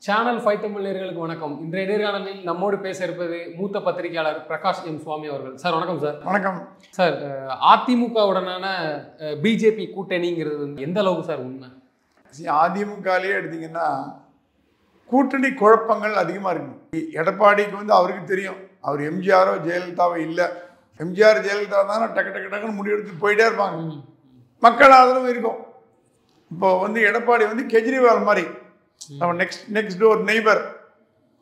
Channel 5 Tamil நேயர்களுக்கு வணக்கம். இன்றைய நேர்காணலில் நம்மோடு பேச இருப்பது மூத்த பத்திரிகையாளர் பிரகாஷ் எம் சுவாமி அவர்கள். சார் வணக்கம் சார். வணக்கம் சார். அதிமுகவுடனான பிஜேபி கூட்டணிங்கிறது எந்த அளவுக்கு சார் உண்மை? அதிமுகலேயே எடுத்தீங்கன்னா கூட்டணி குழப்பங்கள் அதிகமாக இருக்கு. எடப்பாடிக்கு வந்து அவருக்கு தெரியும், அவர் எம்ஜிஆரோ ஜெயலலிதாவோ இல்லை. எம்ஜிஆர் ஜெயலலிதா தானே டக்கு டக்கு டக்குன்னு முடிவெடுத்து போயிட்டே இருப்பாங்க, மக்கள் ஆதரவு இருக்கும். இப்போ வந்து எடப்பாடி வந்து கெஜ்ரிவால் மாதிரி, நம்ம நெக்ஸ்ட் டோர் நெய்பர்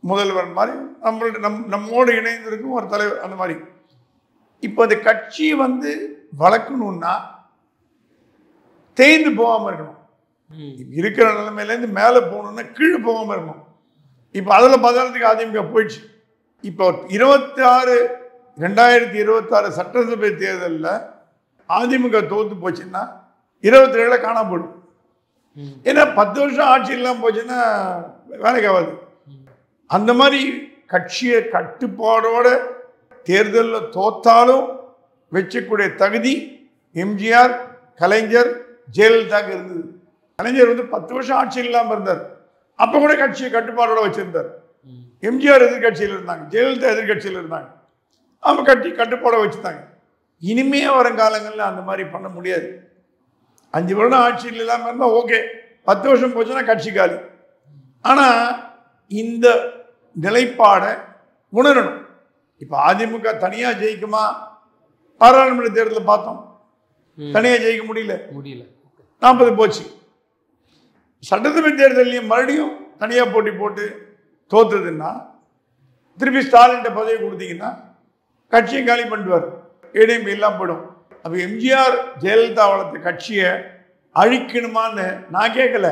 முதல்வர் மாதிரி நம்மோடு இணைந்திருக்கும் ஒரு தலைவர், அந்த மாதிரி. இப்போ அந்த கட்சி வந்து வளர்க்கணும்னா தேய்ந்து போகாமல் இருக்கணும். இருக்கிற நிலைமையிலேருந்து மேலே போகணும்னா கீழே போகாமல் இருக்கணும். இப்போ அதில் பதினத்துக்கு அதிமுக போயிடுச்சு. இப்போ 2026 சட்டசபை தேர்தலில் அதிமுக தோற்று போச்சுன்னா 27 காணாம போடும். ஏன்னா 10 வருஷம் ஆட்சி இல்லாமல் போச்சுன்னா வேலைக்கு ஆகாது. அந்த மாதிரி கட்சியை கட்டுப்பாடோட தேர்தலில் தோத்தாலும் வச்சக்கூடிய தகுதி எம்ஜிஆர், கலைஞர், ஜெயலலிதாவுக்கு இருந்தது. கலைஞர் வந்து 10 வருஷம் ஆட்சி இல்லாமல் இருந்தார், அப்போ கூட கட்சியை கட்டுப்பாடோட வச்சிருந்தார். எம்ஜிஆர் எதிர்கட்சியில் இருந்தாங்க, ஜெயலலிதா எதிர்கட்சியில் இருந்தாங்க, அவங்க கட்டுப்பாட வச்சுட்டாங்க. இனிமே வருங்காலங்களில் அந்த மாதிரி பண்ண முடியாது. 5 வருடம் ஆட்சியில் இல்லாமல் இருந்தால் ஓகே, 10 வருஷம் போச்சுன்னா கட்சி காலி. ஆனால் இந்த நிலைப்பாடை உணரணும். இப்போ அதிமுக தனியாக ஜெயிக்குமா? பாராளுமன்ற தேர்தலில் பார்த்தோம், தனியாக ஜெயிக்க முடியல. 40 போச்சு. சட்டசபை தேர்தலையும் மறுபடியும் தனியாக போட்டி போட்டு தோத்துதுன்னா திருப்பி ஸ்டாலின் பதவி கொடுத்தீங்கன்னா கட்சியை காலி பண்ணுவார், ஏடிஎம் எல்லாம் போயிடும். அப்போ எம்ஜிஆர் ஜெயலலிதா வளர்த்த கட்சியை அழிக்கணுமான்னு நான் கேட்கல.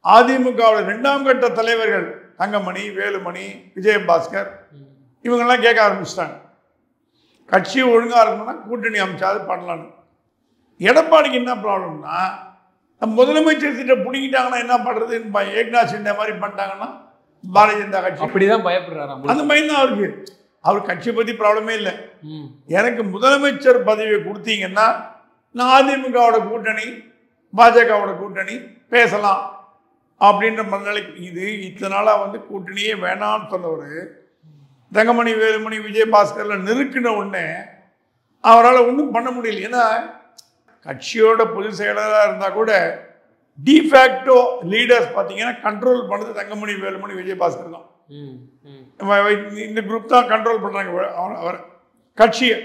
அதிமுகவோட 2ஆம் கட்ட தலைவர்கள் தங்கமணி, வேலுமணி, விஜயபாஸ்கர் இவங்கெல்லாம் கேட்க ஆரம்பிச்சிட்டாங்க, கட்சியை ஒழுங்காக இருக்கணும்னா கூட்டணி அமைச்சாது பண்ணலான்னு. எடப்பாடிக்கு என்ன ப்ராப்ளம்னா, முதலமைச்சர் சீட்டை பிடிக்கிட்டாங்கன்னா என்ன பண்ணுறதுன்னு ஏக்நாத் ஷிண்டே மாதிரி பண்ணிட்டாங்கன்னா பாரதிய ஜனதா கட்சி அப்படிதான் பயப்படுறாரு. அந்த மாதிரி தான் அவருக்கு. அவர் கட்சியை பற்றி ப்ராப்ளமே இல்லை. எனக்கு முதலமைச்சர் பதவியை கொடுத்தீங்கன்னா நான் அதிமுகவோட கூட்டணி, பாஜகவோட கூட்டணி பேசலாம் அப்படின்ற மனநிலைக்கு. இது இத்தனை நாளாக வந்து கூட்டணியே வேணான்னு சொன்னவர் தங்கமணி, வேலுமணி, விஜயபாஸ்கரில் நெருக்கின உடனே அவரால் ஒன்றும் பண்ண முடியல. ஏன்னா கட்சியோட பொதுச் செயலராக இருந்தால் கூட டிஃபேக்டோ லீடர்ஸ் பார்த்தீங்கன்னா கண்ட்ரோல் பண்ணது தங்கமணி, வேலுமணி, விஜயபாஸ்கர் தான். இந்த குரூப் தான் கண்ட்ரோல் பண்ணுறாங்க அவர் கட்சியை.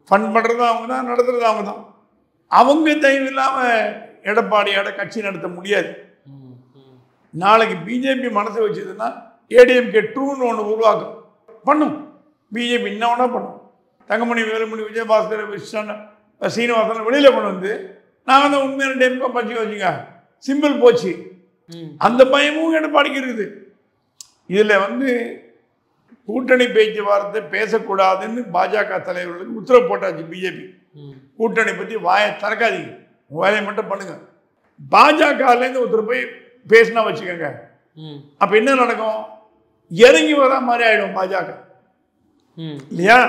ஃபண்ட் பண்ணுறது அவங்க தான், நடத்துறது அவங்க தான். அவங்க தயவு இல்லாமல் எடப்பாடியோட கட்சி நடத்த முடியாது. நாளைக்கு பிஜேபி மனசு வச்சதுன்னா ஏடிஎம்கே 2ன்னு ஒன்று உருவாக்கும், பண்ணும். பிஜேபி இன்னொன்னா பண்ணும். தங்கமணி, வேலுமணி, விஜயபாஸ்கர், சீனிவாசன் வெளியில் கொண்டு வந்து நாங்கள் தான் உண்மையான டேம்கோ பச்சு வச்சுங்க, சிம்பிள் போச்சு. அந்த பயமும் எடப்பாடிக்கு இருக்குது. இதில் வந்து கூட்டணி பேச்சுவார்த்தை பேசக்கூடாதுன்னு பாஜக தலைவர்களுக்கு உத்தரவு போட்டாச்சு பிஜேபி. கூட்டணி பற்றி வாயை திறக்காதீங்க, வேலையை மட்டும் பண்ணுங்க. பாஜகலேருந்து ஒருத்தர் போய் பேசினா வச்சுக்கோங்க, அப்போ என்ன நடக்கும்? இறங்கி வர மாதிரி ஆயிடும் பாஜக, இல்லையா?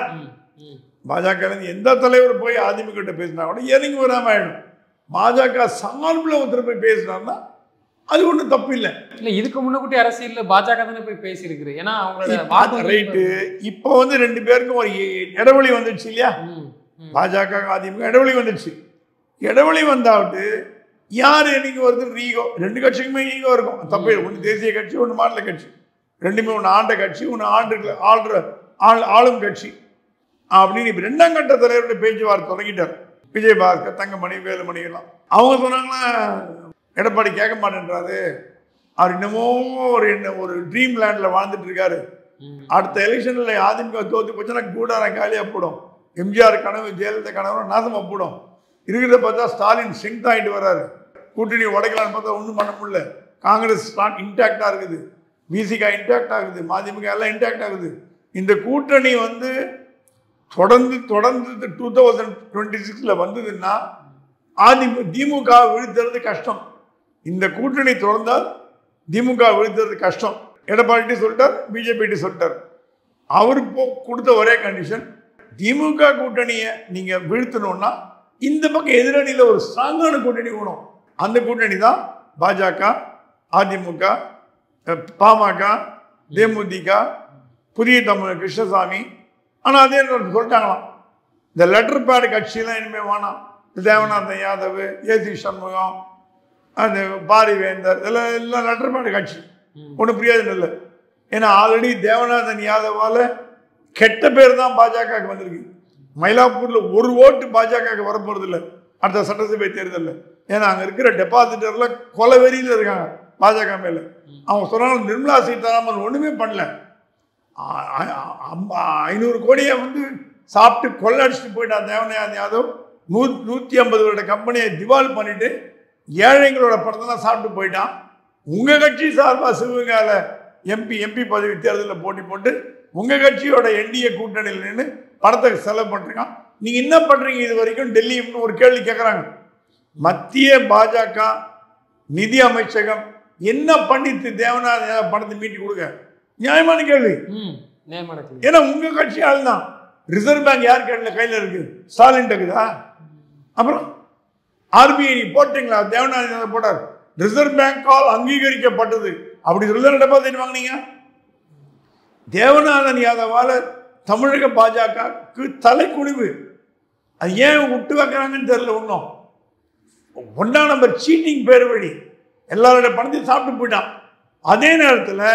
பாஜகலேருந்து எந்த தலைவர் போய் அதிமுக கிட்ட பேசினா கூட இறங்கி வராமல் ஆயிடும். பாஜக சார்பில் ஒருத்தர் போய் பேசினார்னா அது ஒன்றும் தப்பு இல்லை. இல்லை, இதுக்கு முன்னக்கூட்டி அரசியலில் பாஜக தானே போய் பேசியிருக்குது. ஏன்னா அவங்களோட ரைட்டு. இப்போ வந்து 2 பேருக்கும் ஒரு இடைவெளி வந்துடுச்சு இல்லையா? பாஜக அதிமுக இடைவெளி வந்துடுச்சு. இடைவெளி வந்தாவிட்டு யார் என்னைக்கு வருது ஈகோ, 2 கட்சிக்குமே ஈகோ இருக்கும். தப்பு. ஒன்று தேசிய கட்சி, ஒன்று மாநில கட்சி, ரெண்டுமே ஒன்று ஆண்ட கட்சி, ஒன்று ஆளும் கட்சி அப்படின்னு. இப்போ 2ஆம் கட்ட தலைவருடைய பேச்சுவார்த்தை தொடங்கிட்டார் விஜயபாஸ்கர், தங்கமணி, வேலுமணி எல்லாம். அவங்க சொன்னாங்கன்னா எடப்பாடி கேட்க மாட்டேன்றாரு, அவர் இன்னமும் ஒரு ட்ரீம் லேண்டில் வாழ்ந்துட்டு இருக்காரு. அடுத்த எலெக்ஷனில் அதிமுக தோற்று போச்சுன்னா கூடாரம் காலியாக போடும், எம்ஜிஆர் கனவு, ஜெயலலிதா கனவு நாசமாக போடும். இருக்கிறத பார்த்தா ஸ்டாலின் ஸ்ட்ரென்த் ஆகிட்டு வர்றாரு. கூட்டணி உடைக்கலான்னு பார்த்தா ஒன்றும் பண்ண முடியல. காங்கிரஸ் இன்டாக்டாக இருக்குது, பிசிகா இன்டாக்ட் ஆகுது, மதிமுக எல்லாம் இன்டாக்ட் ஆகுது. இந்த கூட்டணி வந்து தொடர்ந்து 2026 வந்ததுன்னா திமுக வீழ்த்துறது கஷ்டம். இந்த கூட்டணி தொடர்ந்தால் திமுக வீழ்த்துறது கஷ்டம். எடப்பாடி சொல்லிட்டார், பிஜேபி சொல்லிட்டார். அவரு கொடுத்த ஒரே கண்டிஷன், திமுக கூட்டணியை நீங்கள் வீழ்த்தணும்னா இந்த பக்கம் எதிரணியில் ஒரு ஸ்ட்ராங்கான கூட்டணி வேணும். அந்த கூட்டணி தான் பாஜக, அதிமுக, பாமக, தேமுதிக, புதிய தமிழ் கிருஷ்ணசாமி. ஆனால் அதே சொல்லிட்டாங்களாம், இந்த லெட்டர் பேடு கட்சியெல்லாம் இனிமேல் வேணாம். தேவநாதன் யாதவ், ஏசி சண்முகம், அந்த பாரிவேந்தர், இதெல்லாம் எல்லாம் லெட்டர் பேடு கட்சி, ஒன்றும் பிரயோஜனம் இல்லை. ஏன்னா ஆல்ரெடி தேவநாதன் யாதவால் கெட்ட பேர் தான் பாஜகவுக்கு வந்திருக்கு. மயிலாப்பூரில் ஒரு ஓட்டு பாஜகவுக்கு வரப்போறது இல்லை அடுத்த சட்டசபை தேர்தலில். ஏன்னா அங்கே இருக்கிற டெபாசிட்டர்ல கொலவெறியில் இருக்காங்க பாஜக மேலே. அவங்க சொன்னாலும் நிர்மலா சீதாராமன் ஒன்றுமே பண்ணல. 500 கோடியை வந்து சாப்பிட்டு கொள்ளடிச்சுட்டு போயிட்டான் தேவநாதன் யாதவ். 150 வருட கம்பெனியை திவால் பண்ணிட்டு ஏழைங்களோட படத்தெல்லாம் சாப்பிட்டு போயிட்டான். உங்கள் கட்சி சார்பாக சிவகங்கால எம்பி பதவி தேர்தலில் போட்டி போட்டு உங்கள் கட்சியோட என்டிஏ கூட்டணியில் நின்று படத்தை செலவு பண்ணிருக்கான். நீங்கள் என்ன பண்ணுறீங்க இது வரைக்கும் டெல்லின்னு ஒரு கேள்வி கேட்குறாங்க. மத்திய பாஜக நிதி அமைச்சகம் என்ன பண்ணிட்டு தேவநாதன் பணத்தை மீட்டி கொடுக்க? நியாயமான கேள்வி. ஏன்னா உங்கள் கட்சி ஆள் தான். ரிசர்வ் பேங்க் யார் கையில் இருக்கு? ஸ்டாலின் இருக்குதா? அப்புறம் ஆர்பிஐ போட்டீங்களா? தேவநாதன் போட்டார். ரிசர்வ் பேங்கால் அங்கீகரிக்கப்பட்டது. அப்படி சொல்லி டெபாசிட் வாங்கினீங்க. தேவநாதன் யாதவால தமிழக பாஜகவுக்கு தலைக்குடிவு. அது ஏன் விட்டு வைக்கிறாங்கன்னு தெரியல. ஒன்றும் 1ஆம் நம்பர் சீட்டிங் பேர் வழி எல்லாரோட பணத்தையும் சாப்பிட்டு போயிட்டான். அதே நேரத்தில்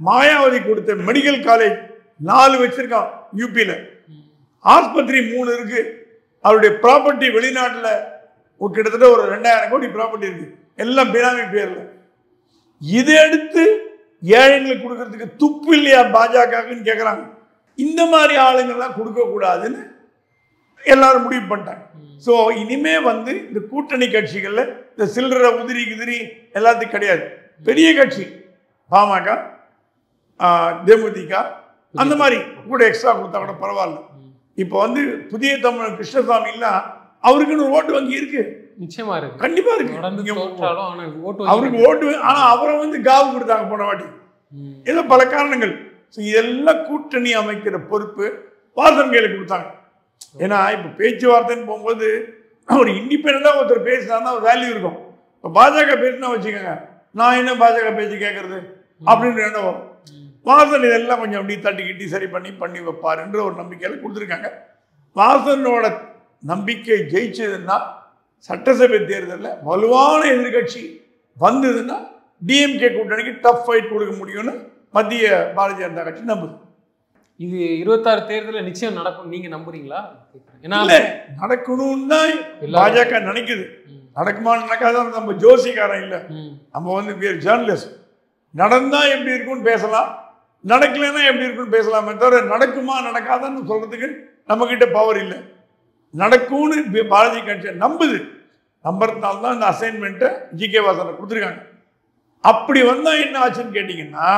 மாயாவதி கொடுத்த மெடிக்கல் காலேஜ் 4 வச்சிருக்கான் யூபியில். ஆஸ்பத்திரி 3 இருக்கு. அவருடைய ப்ராப்பர்ட்டி வெளிநாட்டில் கிட்டத்தட்ட ஒரு 2000 கோடி ப்ராப்பர்ட்டி இருக்கு. எல்லாம் பினாமி பேர்ல. இதை எடுத்து ஏழைங்களுக்கு கொடுக்கறதுக்கு துப்பு இல்லையா பாஜகன்னு கேட்குறாங்க. இந்த மாதிரி ஆளுங்கள்லாம் கொடுக்கக்கூடாதுன்னு எல்லாரும் முடிவு பண்ணிட்டாங்க. ஸோ இனிமே வந்து இந்த கூட்டணி கட்சிகளில் இந்த சில்லறை உதிரி குதிரி எல்லாத்துக்கும் கிடையாது. பெரிய கட்சி பாமக, தேமுதிக அந்த மாதிரி கூட எக்ஸ்ட்ரா கொடுத்தா கூட பரவாயில்ல. இப்போ வந்து புதிய தமிழ் கிருஷ்ணசாமிலாம் அவருக்குன்னு ஓட்டு வங்கி இருக்கு. நிச்சயமா இருக்கு, கண்டிப்பா இருக்கு. அவருக்கு ஓட்டு, ஆனா அவரை வந்து காவு கொடுத்தாங்க போன வாட்டி. ஏதோ பல காரணங்கள். இதெல்லாம் கூட்டணி அமைக்கிற பொறுப்பு வாசன் கையில கொடுத்தாங்க. ஏன்னா இப்ப பேச்சுவார்த்தைன்னு போகும்போது ஒரு இண்டிபெண்டா ஒருத்தர் பேசினா ஒரு வேல்யூ இருக்கும். இப்போ பாஜக பேசினா வச்சுக்கோங்க, நான் என்ன பாஜக பேச்சு கேட்கறது அப்படின்னு என்ன வரும். வாசன் இதெல்லாம் கொஞ்சம் அப்படி தட்டிக்கிட்டி சரி பண்ணி வைப்பாருன்ற ஒரு நம்பிக்கையில கொடுத்துருக்காங்க. வாசனோட நம்பிக்கை ஜெயிச்சதுன்னா சட்டசபை தேர்தலில் வலுவான எதிர்கட்சி வந்ததுன்னா டிஎம்கே கூட்டணிக்கு டஃப் ஃபைட் கொடுக்க முடியும்னு மத்திய பாரதிய ஜனதா கட்சி நம்புது. இது 26 தேர்தலில் நிச்சயம் நடக்கும் நீங்க நம்புறீங்களா? நடக்கணும்னு தான் பாஜக நினைக்குது. நடக்குமான்னு நடக்காதான் நம்ம ஜோசிக்காரன் இல்லை. நம்ம வந்து ஜேர்னலிஸ்ட். நடந்தா எப்படி இருக்குன்னு பேசலாம், நடக்கலைன்னா எப்படி இருக்குன்னு பேசலாமே தவிர நடக்குமா நடக்காதான்னு சொல்றதுக்கு நம்ம கிட்ட பவர் இல்லை. நடக்கும்னு பாரதிய கட்சி நம்புது. நம்புறதுனால தான் இந்த அசைன்மெண்ட்டை ஜிகே வாசனை கொடுத்துருக்காங்க. அப்படி வந்தா என்ன ஆச்சுன்னு கேட்டீங்கன்னா,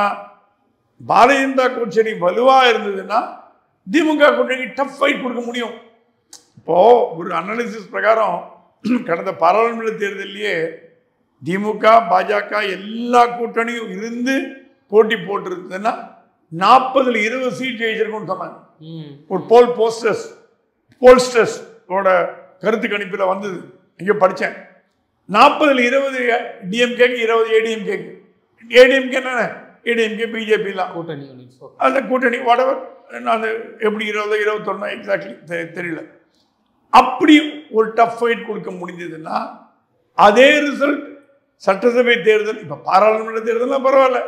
பாரதிய ஜனதா கூட்டணி வலுவா இருந்ததுன்னா திமுக கூட்டணி டஃப் ஃபைட் கொடுக்க முடியும். இப்போ ஒரு அனாலிசிஸ் பிரகாரம் கடந்த பாராளுமன்ற தேர்தலையே திமுக பாஜக எல்லா கூட்டணியும் இருந்து போட்டி போட்டிருந்ததுன்னா 40ல் 20 சீட் ஜெயிச்சிருக்கும்னு சொன்னாங்க. ஒரு போல்ஸ்டர்ஸ் கருத்து கணிப்பில் வந்தது. இங்கே படித்தேன். 40ல் 20 டிஎம்கேக்கு, 20 ஏடிஎம்கேக்கு. ஏடிஎம்கே என்ன, ஏடிஎம்கே பிஜேபிலாம் கூட்டணி, அந்த கூட்டணி வாடவர் அது எப்படி 20 21 எக்ஸாக்ட்லி தெரியல. அப்படி ஒரு டஃப் ஃபைட் கொடுக்க முடிஞ்சதுன்னா அதே ரிசல்ட் சட்டசபை தேர்தல், இப்போ பாராளுமன்ற தேர்தலாம் பரவாயில்ல,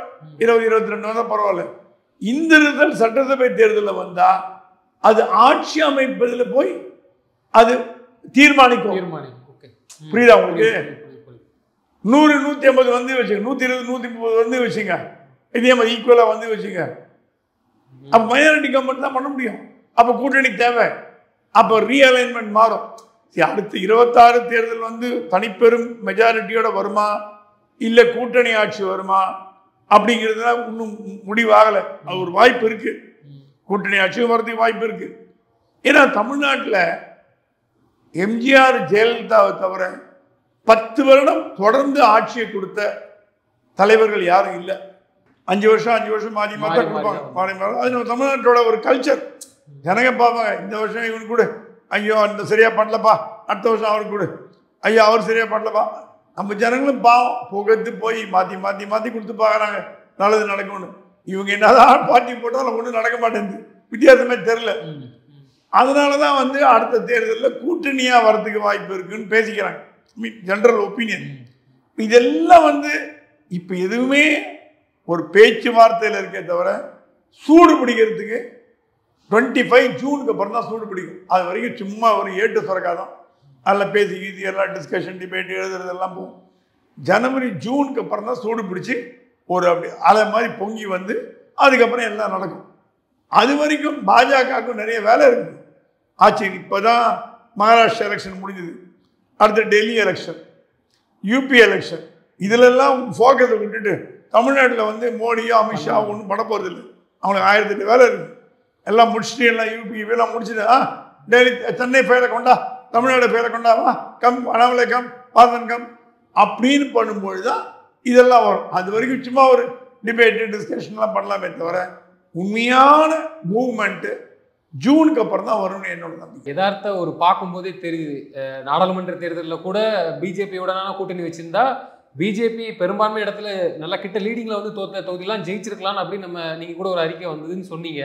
20 22 வந்தால் பரவாயில்ல. இந்த ரிசல்ட் சட்டசபை தேர்தலில் வந்தால் அது ஆட்சி அமைப்பதில் போய் அது தீர்மானிக்கும். புரியுதா உங்களுக்கு? 100 150 வந்து வச்சுங்க, 120 130 வந்து வச்சுங்க, இதே மாதிரி ஈக்குவலா வந்து வச்சுங்க. அப்போ மைனாரிட்டி கவர்மெண்ட் தான் பண்ண முடியும். அப்போ கூட்டணி தேவை. அப்போ ரீஅலைன்மெண்ட் மாறும். அடுத்து 26 தேர்தல் வந்து தனிப்பெரும் மெஜாரிட்டியோட வருமா இல்லை கூட்டணி ஆட்சி வருமா அப்படிங்கிறதுலாம் இன்னும் முடிவாகலை. அது ஒரு வாய்ப்பு இருக்கு. கூட்டணி ஆட்சி வரதுக்கு வாய்ப்பு இருக்கு. ஏன்னா தமிழ்நாட்டில் எம்ஜிஆர் ஜெயலலிதாவை தவிர 10 வருடம் தொடர்ந்து ஆட்சியை கொடுத்த தலைவர்கள் யாரும் இல்லை. 5 வருஷம் மாறி மாறி தான் கொடுப்பாங்க. அது நம்ம தமிழ்நாட்டோட ஒரு கல்ச்சர். ஜனங்க பார்ப்பாங்க, இந்த வருஷம் இவனுக்கு கொடு, ஐயோ அந்த சரியா பண்ணலப்பா, அடுத்த வருஷம் அவருக்கு கொடு, ஐயோ அவர் சரியா பண்ணலப்பா. நம்ம ஜனங்களும் பாவம் புகத்து போய் மாற்றி கொடுத்து பார்க்குறாங்க. நல்லது நடக்கும்னு. இவங்க என்னதான் பார்ட்டி போட்டாலும் ஒன்றும் நடக்க மாட்டேங்குது, வித்தியாசமே தெரில. அதனால தான் வந்து அடுத்த தேர்தலில் கூட்டணியாக வரதுக்கு வாய்ப்பு இருக்குன்னு பேசிக்கிறாங்க, ஜென்ரல் ஒப்பீனியன். இதெல்லாம் வந்து இப்போ எதுவுமே ஒரு பேச்சுவார்த்தையில் இருக்கே தவிர சூடு பிடிக்கிறதுக்கு 25 ஜூனுக்கு அப்புறம் தான் சூடு பிடிக்கும். அது வரைக்கும் சும்மா ஒரு ஏட்டு சுரக்காதான், அதில் பேசிக்கிது எல்லாம் டிஸ்கஷன் டிபேட் எழுதுறதெல்லாம் போகும். ஜனவரி ஜூனுக்கு அப்புறம் தான் சூடு பிடிச்சி ஒரு அப்படி அலை மாதிரி பொங்கி வந்து அதுக்கப்புறம் எல்லாம் நடக்கும். அது வரைக்கும் பாஜகவுக்கும் நிறைய வேலை இருக்குது. ஆச்சு, இப்போ தான் மகாராஷ்டிரா எலெக்ஷன் முடிஞ்சுது, அடுத்து டெல்லி எலெக்ஷன், யூபி எலெக்ஷன். இதிலெல்லாம் ஃபோக்கஸை விட்டுட்டு தமிழ்நாட்டில் வந்து மோடியோ அமித்ஷா ஒன்றும் பண்ண போகிறது இல்லை. அவங்களுக்கு 1008 வேலை இருக்குது. எல்லாம் முடிச்சுட்டு எல்லாம் யூபிலாம் முடிச்சுட்டு டெல்லி சென்னை ஃபெயிலை கொண்டா, தமிழ்நாடு ஃபெயிலை கொண்டா, வா கம் அனாமலை கம் பாசன் கம் அப்படின்னு பண்ணும்பொழுது தான் இதெல்லாம் வரும். அது வரைக்கும் சும்மா ஒரு டிபேட்டு டிஸ்கஷன்லாம் பண்ணலாமே தவிர உண்மையான மூவ்மெண்ட்டு ஜூனுக்கு அப்புறம் தான் வரும்னு என்னோட நம்பிக்கை. யதார்த்த ஒரு பார்க்கும்போதே தெரியுது. நாடாளுமன்ற தேர்தலில் கூட பிஜேபியோடனான கூட்டணி வச்சிருந்தா பிஜேபி பெரும்பான்மை இடத்துல நல்லா கிட்ட லீடிங்கில் வந்து தோத்த தொகுதியெல்லாம் ஜெயிச்சிருக்கலாம் அப்படின்னு நீங்கள் கூட ஒரு அறிக்கை வந்ததுன்னு சொன்னீங்க.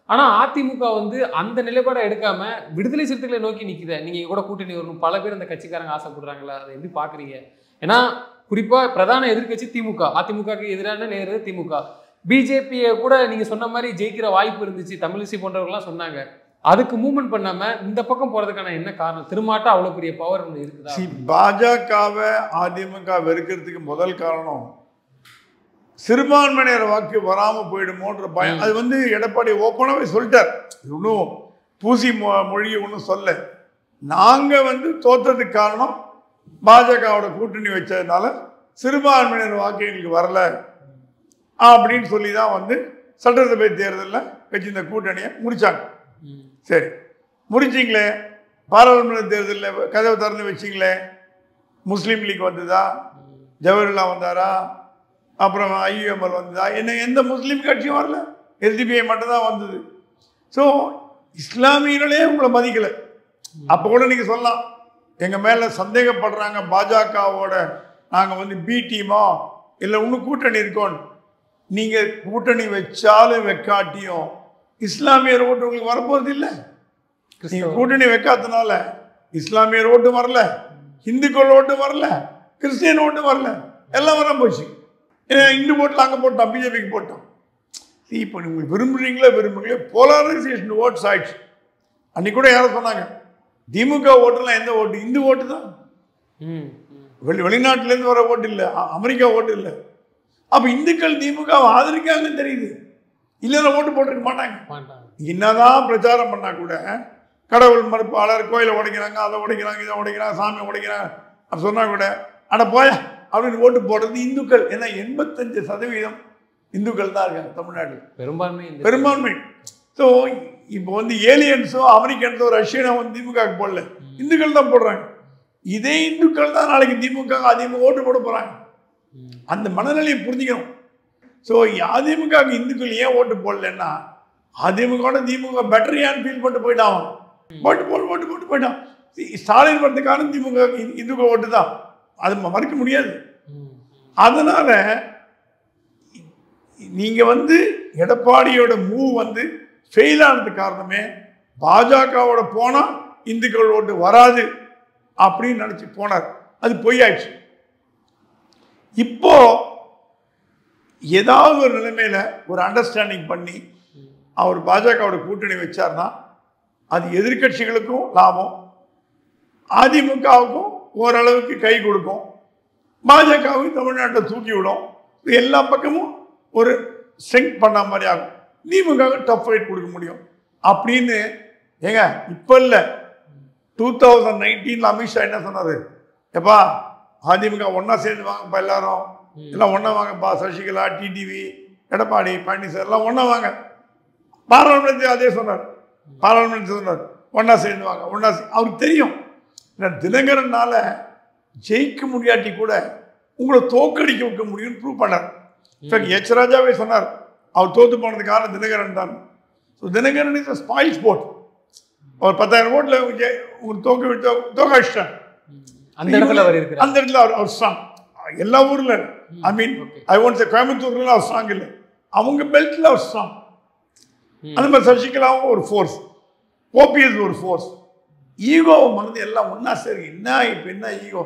ஆனால் அதிமுக வந்து அந்த நிலைப்பாடை எடுக்காம விடுதலை சிறுத்தைகளை நோக்கி நிற்குது. நீங்கள் கூட கூட்டணி வரணும், பல பேர் அந்த கட்சிக்காரங்க ஆசைப்படுறாங்களா, அதை எப்படி பார்க்குறீங்க? ஏன்னா குறிப்பாக பிரதான எதிர்கட்சி திமுக, அதிமுகவுக்கு எதிரான நேரு திமுக. பிஜேபியை கூட நீங்கள் சொன்ன மாதிரி ஜெயிக்கிற வாய்ப்பு இருந்துச்சு, தமிழிசை போன்றவர்கள்லாம் சொன்னாங்க. அதுக்கு மூவ்மெண்ட் பண்ணாம இந்த பக்கம் போறதுக்கான என்ன காரணம்? திருமாட்டம் அவ்வளவு பெரிய பவர் இருக்குதா? பாஜகவை அதிமுக வெறுக்கிறதுக்கு முதல் காரணம் சிறுபான்மையினர் வாக்கு வராம போயிடுமோன்ற பயம். அது வந்து எடப்பாடி ஓப்பனாவே சொல்லிட்டார், இன்னும் பூசி மொழியை ஒன்றும் சொல்ல. நாங்க வந்து தோற்றதுக்கு காரணம் பாஜகவோட கூட்டணி வச்சதுனால சிறுபான்மையினர் வாக்கு எங்களுக்கு வரல அப்படின்னு சொல்லி தான் வந்து சட்டசபை தேர்தலில் வச்சு இந்த கூட்டணியை முடிச்சாங்க. சரி, முடிச்சிங்களே. பாராளுமன்ற தேர்தலில் கதவை திறந்து வச்சிங்களே. முஸ்லீம் லீக் வந்ததா, ஜவஹர்லா வந்தாரா, அப்புறம் ஐயுஎம்எல் வந்ததா? என்ன எந்த முஸ்லீம் கட்சியும் வரல, எஸ்டிபிஐ மட்டும்தான் வந்தது. ஸோ இஸ்லாமியர்களே உங்களை மதிக்கலை. அப்போ கூட நீங்கள் சொல்லலாம், எங்கள் மேலே சந்தேகப்படுறாங்க பாஜகவோட, நாங்கள் வந்து பி டீமோ இல்லை இன்னும் கூட்டணி இருக்கோன்னு. நீங்கள் கூட்டணி வச்சாலும் வைக்காட்டியும் இஸ்லாமியர் ஓட்டு உங்களுக்கு வரப்போறது இல்லை. நீங்கள் கூட்டணி வைக்காதனால இஸ்லாமியர் ஓட்டு வரல, இந்துக்கள் ஓட்டு வரல, கிறிஸ்டியன் ஓட்டு வரல, எல்லாம் வர போச்சு. இந்து ஓட்டில் அங்கே போட்டோம், பிஜேபிக்கு போட்டோம். இப்போ நீங்கள் விரும்புறீங்களே போலரைசேஷன் ஓட்ஸ் ஆயிடுச்சு. அன்னைக்கு கூட யாரும் சொன்னாங்க திமுக ஓட்டுலாம் எந்த ஓட்டு, இந்து ஓட்டு தான். வெளிநாட்டிலேருந்து வர ஓட்டு இல்லை, அமெரிக்கா ஓட்டு இல்லை. அப்போ இந்துக்கள் திமுக ஆதரிக்காங்கன்னு தெரியுது, இல்லைன்னா ஓட்டு போட்டிருக்க மாட்டாங்க. என்னதான் பிரச்சாரம் பண்ணா கூட கடவுள் மறுப்பாளர், கோயிலை உடைக்கிறாங்க, அதை உடைக்கிறாங்க, இதை உடைக்கிறாங்க, சாமி உடைக்கிறாங்க அப்படி சொன்னா கூட அட போய அப்படின்னு ஓட்டு போடுறது இந்துக்கள். ஏன்னா 85% இந்துக்கள் தான் இருக்காங்க தமிழ்நாட்டில், பெரும்பான்மை. ஸோ இப்போ வந்து ஏலியன்ஸோ அமெரிக்கன்ஸோ ரஷ்யனோ வந்து திமுக போடல, இந்துக்கள் தான் போடுறாங்க. இதே இந்துக்கள் தான் நாளைக்கு திமுக அதிமுக ஓட்டு போட போறாங்க. அந்த மனநிலையை புரிஞ்சுக்கணும். ஸோ அதிமுக இந்துக்கள் ஏன் ஓட்டு போடலன்னா அதிமுக திமுக பெட்டரியான்னு ஃபீல் பண்ணிட்டு போயிட்டான், போட்டு போயிட்டான். ஸ்டாலின் வரதுக்கான திமுக இந்துக்கள் ஓட்டு தான், அது மறுக்க முடியாது. அதனால நீங்க வந்து எடப்பாடியோட மூவ் வந்து ஃபெயில் ஆனது காரணமே பாஜகவோட போனா இந்துக்கள் ஓட்டு வராது அப்படின்னு நினைச்சு போனார். அது பொய்யாயிடுச்சு. இப்போ ஏதாவது ஒரு நிலைமையில ஒரு அண்டர்ஸ்டாண்டிங் பண்ணி அவர் பாஜகவோட கூட்டணி வச்சார்னா அது எதிர்கட்சிகளுக்கும் லாபம், அதிமுகவுக்கும் ஓரளவுக்கு கை கொடுக்கும், பாஜகவுக்கு தமிழ்நாட்டை தூக்கி விடும். எல்லா பக்கமும் ஒரு ஸ்ட்ரெங்க் பண்ண மாதிரி ஆகும். திமுக டஃப் ஃபைட் கொடுக்க முடியும் அப்படின்னு. ஏங்க இப்போ இல்லை, 2019 அமித்ஷா என்ன சொன்னாரு, எப்பா அதிமுக ஒன்னா சேர்ந்து வாங்கப்பா, எல்லாரும் எல்லாம் ஒன்னா வாங்கப்பா, சசிகலா, டிடிவி, எடப்பாடி, பழனிசாமி எல்லாம் ஒன்னா வாங்க. பாராளுமன்றத்தில் அதே சொன்னார், பாராளுமன்றத்தில் சொன்னார் ஒன்னா சேர்ந்து வாங்க, ஒன்னா. அவருக்கு தெரியும் தினகரனால ஜெயிக்க முடியாட்டி கூட உங்களை தோக்கடிக்க வைக்க முடியும்னு ப்ரூவ் பண்ணார். எச் ராஜாவே சொன்னார் அவர் தோத்து போனதுக்கு காரணம் தினகரன் தான். So Dinakaran is spoil sport. அவர் 10,000 ஓட்டில் உங்களுக்கு தோக்கடிச்சிட்டார். அந்த இடத்துல அவர் ஸ்ட்ராங். எல்லா ஊர்ல ஐ மீன் ஐ வாண்ட் கோயம்புத்தூர்ல அவர் ஸ்ட்ராங் இல்லை, அவங்க பெல்ட்ல அவர் ஸ்ட்ராங். அந்த மாதிரி சசிகலாவும் ஒரு ஃபோர்ஸ், ஓபிஎஸ் ஒரு ஃபோர்ஸ். ஈகோவை மறந்து எல்லாம் ஒன்னா சரி. என்ன இப்போ என்ன ஈகோ?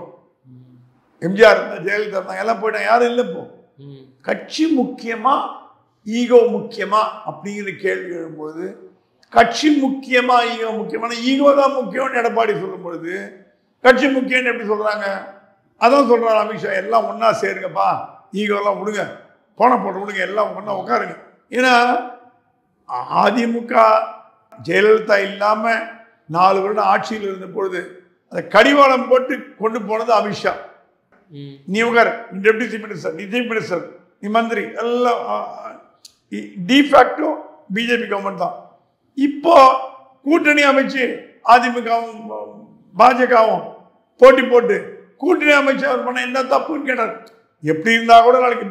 எம்ஜிஆர் இருந்தா, ஜெயலலிதா இருந்தாங்க, எல்லாம் போயிட்டாங்க, யாரும் இல்லை. இப்போ கட்சி முக்கியமா ஈகோ முக்கியமா அப்படிங்கிற கேள்வி எழும்போது, கட்சி முக்கியமா ஈகோ முக்கியமான, ஈகோ தான் முக்கியம்னு எடப்பாடி சொல்லும் பொழுது கட்சி முக்கியம்னு எப்படி சொல்றாங்க? அதான் சொல்றாரு அமித்ஷா, எல்லாம் ஒன்னா சேருங்கப்பா, ஈகோலாம் விடுங்க, போன போட்டு விடுங்க, எல்லாம் ஒன்னா உட்காருங்க. ஏன்னா அதிமுக ஜெயலலிதா இல்லாம 4 வருடம் ஆட்சியில் இருந்த பொழுது அதை கடிவாளம் போட்டு கொண்டு போனது அமித்ஷா. நீ உட்கார், நீ டெப்யூட்டி மினிஸ்டர், நீ சீஃப் மினிஸ்டர், நீ மந்திரி, எல்லாம் டிஃபேக்டோ பிஜேபி கவர்மெண்ட் தான். இப்போ கூட்டணி அமைச்சு அதிமுகவும் பாஜகவும் போட்டி போட்டு கூட்டணி அமைச்சு அவர் பண்ண என்ன தப்புன்னு கேட்டார். எப்படி இருந்தா கூட நாளைக்கு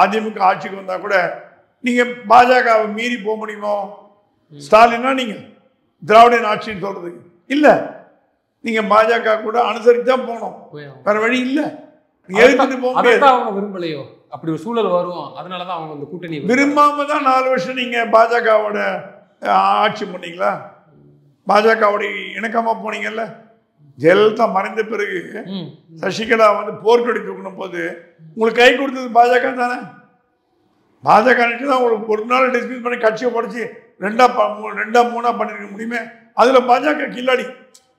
அதிமுக ஆட்சிக்கு வந்தா கூட நீங்க பாஜகவை மீறி போக முடியுமோ? ஸ்டாலினா நீங்க திராவிடன் ஆட்சின்னு சொல்றதுக்கு இல்ல, நீங்க பாஜக கூட அனுசரித்து தான் போகணும், வேற வழி இல்ல. எழுதிட்டு போக முடியாது. அவங்க விரும்பலையோ, அப்படி ஒரு சூழல் வரும், அதனாலதான் அவங்க அந்த கூட்டணி விரும்பாம தான் 4 வருஷம் நீங்க பாஜகவோட ஆட்சி பண்ணீங்களா? பாஜகவோட இணக்கமா போனீங்கல்ல. ஜெயலலிதா மறைந்த பிறகு சசிகலா வந்து போர்க்கொடி தூக்கணும் போது உங்களுக்கு கை கொடுத்தது பாஜக தானே. பாஜக தான் உங்களுக்கு ஒரு நாள் டிஸ்மிஸ் பண்ணி கட்சியை உடைச்சி 2-3 பண்ணிருக்க முடியுமே. அதுல பாஜக கில்லாடி.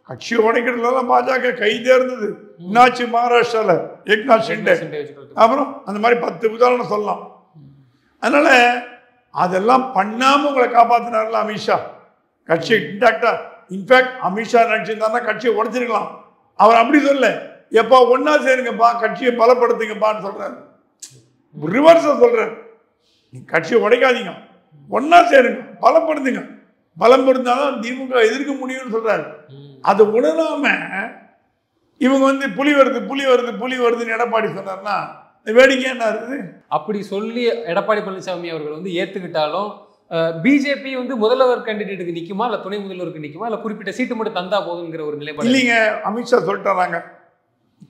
கட்சியை உடைக்கிறதுலாம் பாஜக கைதே இருந்தது. இன்னாச்சு மகாராஷ்டிரால ஏக்நாத் ஷிண்டே, அப்புறம் அந்த மாதிரி 10 உதாரணம் சொல்லலாம். அதனால அதெல்லாம் பண்ணாம உங்களை காப்பாத்தினார்ல அமித்ஷா. கட்சி இன்டாக்டா, இன்ஃபேக்ட் அமித்ஷா நினைச்சிருந்தா கட்சியை உடைச்சிருக்கலாம். அவர் அப்படி சொல்ல, எப்பா ஒன்னா சேருங்கப்பா, கட்சியை பலப்படுத்துங்கப்பான்னு சொல்றாரு. ரிவர்ஸா சொல்றாரு, நீ கட்சியை உடைக்காதீங்க, ஒன்னா சேருங்க, பலப்படுத்துங்க, பலம் இருந்தாலும் திமுக எதிர்க்க முடியும்னு சொல்றாரு. அதை உணராம இவங்க வந்து புலி வருது புலி வருது புலி வருதுன்னு எடப்பாடி சொன்னார்னா வேடிக்கை என்ன இருக்குது? அப்படி சொல்லி எடப்பாடி பழனிசாமி அவர்கள் வந்து ஏத்துக்கிட்டாலும் பிஜேபி வந்து முதல்வர் கேண்டிடேட்டுக்கு நிக்குமா, இல்ல துணை முதல்வருக்கு நிக்குமா, இல்ல குறிப்பிட்ட சீட்டு மட்டும் தந்தா போதுங்கிற ஒரு நிலைப்பாடு இல்லைங்க. அமித்ஷா சொல்லிட்டாங்க,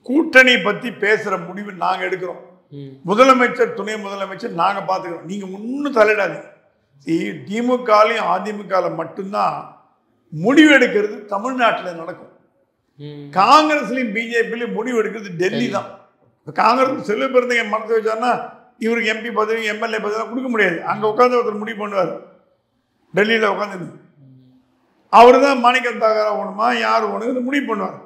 கூட்டணி பத்தி பேசுற முடிவு நாங்க எடுக்கிறோம், முதலமைச்சர் துணை முதலமைச்சர் நாங்க பாத்துக்கிறோம், நீங்க ஒன்னும் தலையிடாதீங்க. திமுகலையும் அதிமுக மட்டும்தான் முடிவு எடுக்கிறது தமிழ்நாட்டில் நடக்கும். காங்கிரஸ்லயும் பிஜேபியிலும் முடிவு எடுக்கிறது டெல்லி தான். காங்கிரஸ் செல்வ பிறந்தங்க மனசு வச்சாருன்னா இவருக்கு எம்பி பதவி எம்எல்ஏ பதவி கொடுக்க முடியாது. அங்க உட்காந்து ஒருத்தர் முடிவு பண்ணுவார், டெல்லியில உட்காந்து அவரு தான் மாணிக்கம் தாகரா ஓணுமா யார் ஓணுங்கிறது முடிவு பண்ணுவார்.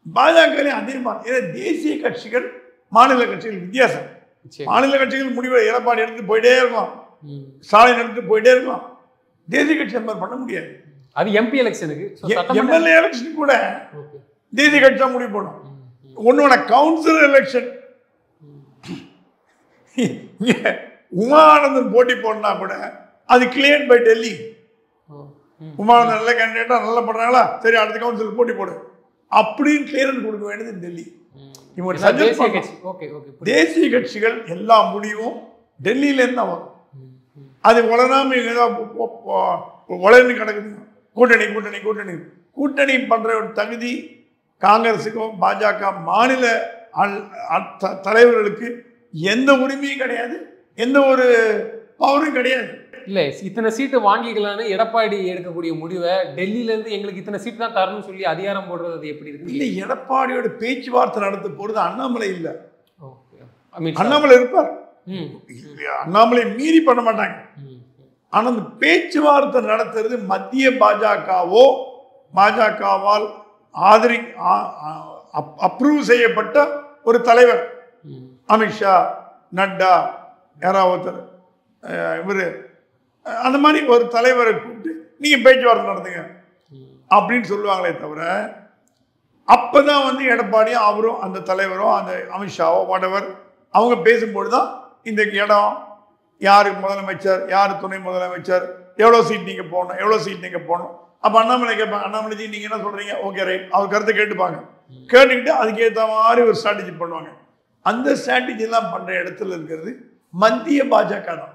பாஜகலையும் அதே மாதிரி. ஏன்னா தேசிய கட்சிகள் மாநில கட்சிகள் வித்தியாசம். மாநில கட்சிகள் முடிவு எடப்பாடி எடுத்து போயிட்டே இருக்கலாம், ஸ்டாலின் எடுத்து போயிட்டே இருக்கலாம். தேசிய கட்சி அந்த மாதிரி பண்ண முடியாது. அது எம்பி எலெக்ஷனுக்கு, எம்எல்ஏ எலெக்ஷன் கூட தேசிய கட்சி தான் முடிவு பண்ணும். உன்னோட கவுன்சிலர் எலெக்ஷன் உமானந்தன் போட்டி போடனா கூட அது கிளியர் பை டெல்லி. உமானந்தன் நல்ல கேண்டிடேட்டா நல்லா பண்றாங்களா, சரி அடுத்த கவுன்சிலர் போட்டி போடு அப்படின்னு கிளியரன்ஸ் கொடுக்க வேண்டியது டெல்லி. தேசிய கட்சிகள் எல்லா முடிவும் டெல்லியில இருந்து தான் வரும். அது வளராம வளர்ந்து கிடக்குது. கூட்டணி கூட்டணி கூட்டணி கூட்டணி பண்ற ஒரு தகுதி காங்கிரஸுக்கும் பாஜக மாநில தலைவர்களுக்கு எந்த உரிமையும் கிடையாது, எந்த ஒரு பவரும் கிடையாது. இல்ல இத்தனை சீட்டு வாங்கிக்கலான்னு எடப்பாடி எடுக்கக்கூடிய முடிவை டெல்லியில இருந்து எங்களுக்கு இத்தனை சீட்டு தான் தரணும்னு சொல்லி அதிகாரம் போடுறது அது எப்படி இருக்கு? இல்ல எடப்பாடியோட பேச்சுவார்த்தை நடத்த போறது அண்ணாமலை இல்ல. அண்ணாமலை இருப்பார், அண்ணாமலை மீறி பண்ண மாட்டாங்க. ஆனா அந்த பேச்சுவார்த்தை நடத்துறது மத்திய பாஜகவோ பாஜகவால் அப்ரூவ் செய்யப்பட்ட ஒரு தலைவர், அமித்ஷா, நட்டா, யாராவது இவரு அந்த மாதிரி ஒரு தலைவரை கூப்பிட்டு நீங்க பேச்சுவார்த்தை நடத்துங்க அப்படின்னு சொல்லுவாங்களே தவிர, அப்பதான் வந்து எடப்பாடியும் அவரும் அந்த தலைவரும் அந்த அமித்ஷாவோ வாட்டவர் அவங்க பேசும்போது தான் இந்த இடம் யாரு முதலமைச்சர் யாரு துணை முதலமைச்சர், எவ்வளோ சீட் நீங்க போகணும் எவ்வளோ சீட் நீங்க போகணும். அப்போ அண்ணாமலை கேட்பாங்க, அண்ணாமலைஜி நீங்க என்ன சொல்றீங்க, ஓகே ரைட், அவர் கருத்தை கேட்டுப்பாங்க. கேட்டுக்கிட்டு அதுக்கேற்ற மாதிரி ஒரு ஸ்ட்ராட்டஜி பண்ணுவாங்க. அந்த ஸ்ட்ராட்டஜி எல்லாம் பண்ற இடத்துல இருக்கிறது மத்திய பாஜக தான்.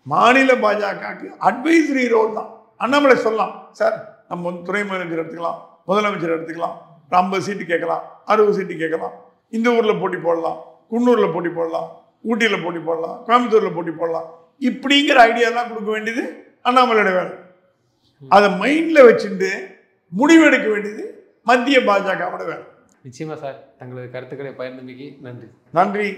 மாநில பாஜகவுக்கு அட்வைசரி ரோல் தான். அண்ணாமலை சொல்லலாம், சார் நம்ம துணை முதலமைச்சர் எடுத்துக்கலாம், முதலமைச்சர் எடுத்துக்கலாம், 50 சீட்டு கேட்கலாம், 60 சீட்டு கேட்கலாம், இந்த ஊர்ல போட்டி போடலாம், குன்னூரில் போட்டி போடலாம், ஊட்டியில் போட்டி போடலாம், கோயம்புத்தூரில் போட்டி போடலாம், இப்படிங்கிற ஐடியாலாம் கொடுக்க வேண்டியது அண்ணாமலையோட வேலை. அதை மைண்டில் வச்சுட்டு முடிவெடுக்க வேண்டியது மத்திய பாஜகவோட வேலை. நிச்சயமா சார், தங்களது கருத்துக்களை பகிர்ந்தமைக்கு நன்றி. நன்றி.